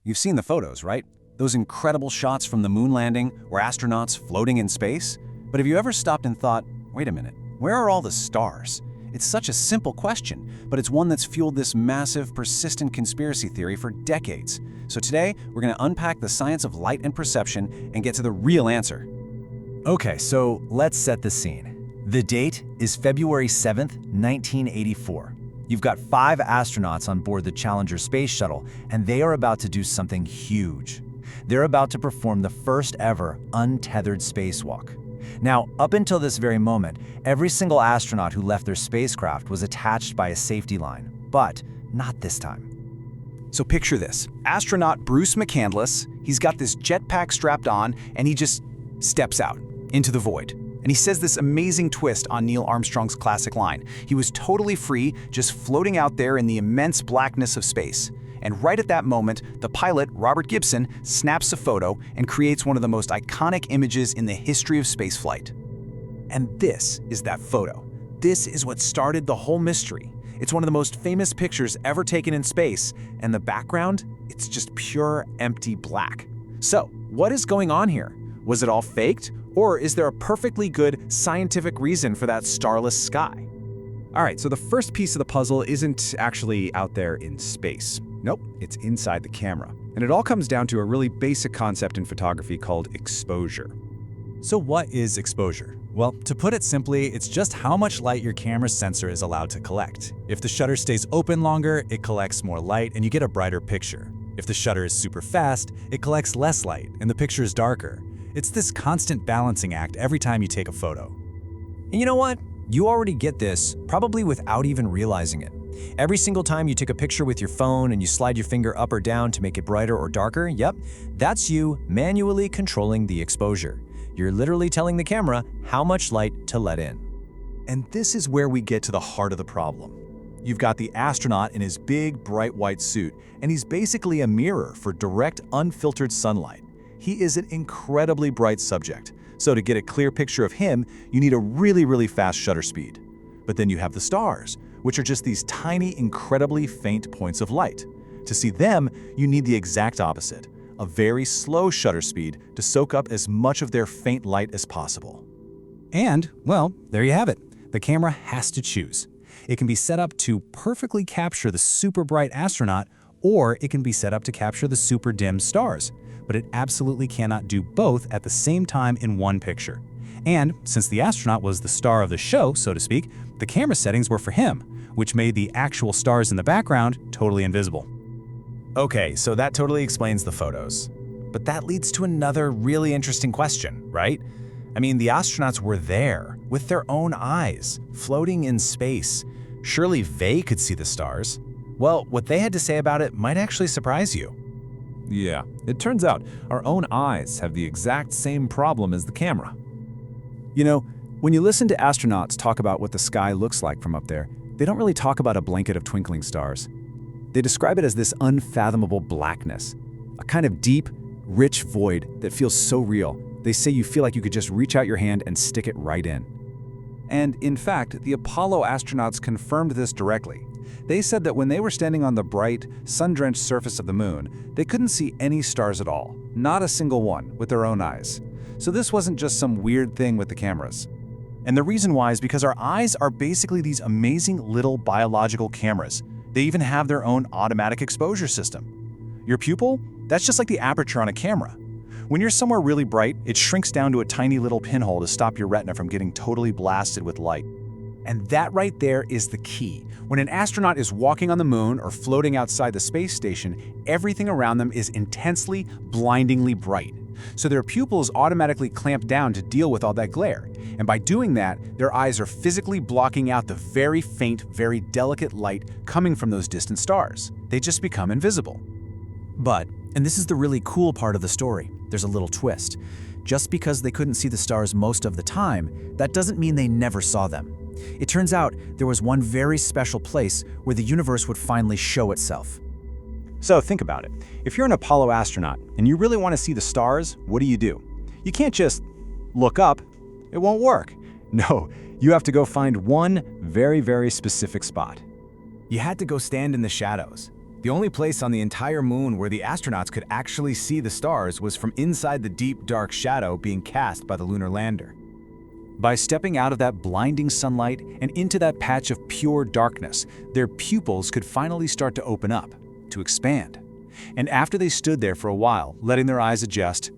You've seen the photos, right? Those incredible shots from the moon landing or astronauts floating in space. But have you ever stopped and thought, wait a minute, where are all the stars? It's such a simple question, but it's one that's fueled this massive, persistent conspiracy theory for decades. So today, we're going to unpack the science of light and perception and get to the real answer. Okay, so let's set the scene. The date is February 7th, 1984. You've got 5 astronauts on board the Challenger space shuttle, and they are about to do something huge. They're about to perform the first ever untethered spacewalk. Now, up until this very moment, every single astronaut who left their spacecraft was attached by a safety line, but not this time. So picture this. Astronaut Bruce McCandless, he's got this jetpack strapped on, and he just steps out into the void. And he says this amazing twist on Neil Armstrong's classic line. He was totally free, just floating out there in the immense blackness of space. And right at that moment, the pilot, Robert Gibson, snaps a photo and creates one of the most iconic images in the history of spaceflight. And this is that photo. This is what started the whole mystery. It's one of the most famous pictures ever taken in space, and the background, it's just pure, empty black. So, what is going on here? Was it all faked? Or is there a perfectly good scientific reason for that starless sky? All right, so the first piece of the puzzle isn't actually out there in space. Nope, it's inside the camera. And it all comes down to a really basic concept in photography called exposure. So what is exposure? Well, to put it simply, it's just how much light your camera's sensor is allowed to collect. If the shutter stays open longer, it collects more light and you get a brighter picture. If the shutter is super fast, it collects less light and the picture is darker. It's this constant balancing act every time you take a photo. And you know what? You already get this, probably without even realizing it. Every single time you take a picture with your phone and you slide your finger up or down to make it brighter or darker, yep, that's you manually controlling the exposure. You're literally telling the camera how much light to let in. And this is where we get to the heart of the problem. You've got the astronaut in his big, bright white suit, and he's basically a mirror for direct, unfiltered sunlight. He is an incredibly bright subject. So to get a clear picture of him, you need a really fast shutter speed. But then you have the stars, which are just these tiny, incredibly faint points of light. To see them, you need the exact opposite, a very slow shutter speed to soak up as much of their faint light as possible. And, well, there you have it. The camera has to choose. It can be set up to perfectly capture the super bright astronaut, or it can be set up to capture the super dim stars. But it absolutely cannot do both at the same time in one picture. And since the astronaut was the star of the show, so to speak, the camera settings were for him, which made the actual stars in the background totally invisible. Okay, so that totally explains the photos. But that leads to another really interesting question, right? I mean, the astronauts were there, with their own eyes, floating in space. Surely they could see the stars. Well, what they had to say about it might actually surprise you. Yeah, it turns out our own eyes have the exact same problem as the camera. You know, when you listen to astronauts talk about what the sky looks like from up there, they don't really talk about a blanket of twinkling stars. They describe it as this unfathomable blackness, a kind of deep, rich void that feels so real. They say you feel like you could just reach out your hand and stick it right in. And in fact, the Apollo astronauts confirmed this directly. They said that when they were standing on the bright, sun-drenched surface of the moon, they couldn't see any stars at all, not a single one, with their own eyes. So this wasn't just some weird thing with the cameras. And the reason why is because our eyes are basically these amazing little biological cameras. They even have their own automatic exposure system. Your pupil? That's just like the aperture on a camera. When you're somewhere really bright, it shrinks down to a tiny little pinhole to stop your retina from getting totally blasted with light. And that right there is the key. When an astronaut is walking on the moon or floating outside the space station, everything around them is intensely, blindingly bright. So their pupils automatically clamp down to deal with all that glare. And by doing that, their eyes are physically blocking out the very faint, very delicate light coming from those distant stars. They just become invisible. But, and this is the really cool part of the story, there's a little twist. Just because they couldn't see the stars most of the time, that doesn't mean they never saw them. It turns out there was one very special place where the universe would finally show itself. So think about it. If you're an Apollo astronaut and you really want to see the stars, what do? You can't just look up. It won't work. No, you have to go find one very specific spot. You had to go stand in the shadows. The only place on the entire moon where the astronauts could actually see the stars was from inside the deep, dark shadow being cast by the lunar lander. By stepping out of that blinding sunlight and into that patch of pure darkness, their pupils could finally start to open up, to expand. And after they stood there for a while, letting their eyes adjust,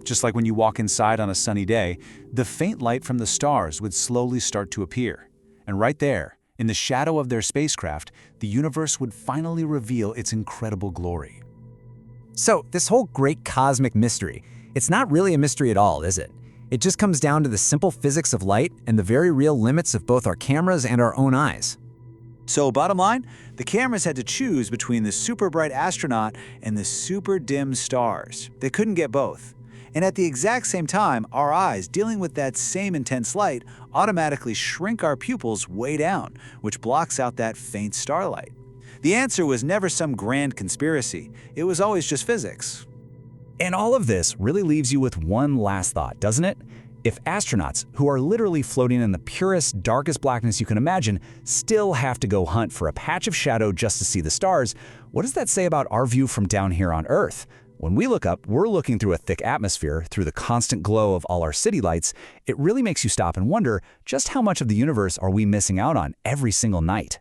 just like when you walk inside on a sunny day, the faint light from the stars would slowly start to appear. And right there, in the shadow of their spacecraft, the universe would finally reveal its incredible glory. So, this whole great cosmic mystery, it's not really a mystery at all, is it? It just comes down to the simple physics of light and the very real limits of both our cameras and our own eyes. So bottom line, the cameras had to choose between the super bright astronaut and the super dim stars. They couldn't get both. And at the exact same time, our eyes, dealing with that same intense light, automatically shrink our pupils way down, which blocks out that faint starlight. The answer was never some grand conspiracy. It was always just physics. And all of this really leaves you with one last thought, doesn't it? If astronauts, who are literally floating in the purest, darkest blackness you can imagine, still have to go hunt for a patch of shadow just to see the stars, what does that say about our view from down here on Earth? When we look up, we're looking through a thick atmosphere, through the constant glow of all our city lights. It really makes you stop and wonder just how much of the universe are we missing out on every single night.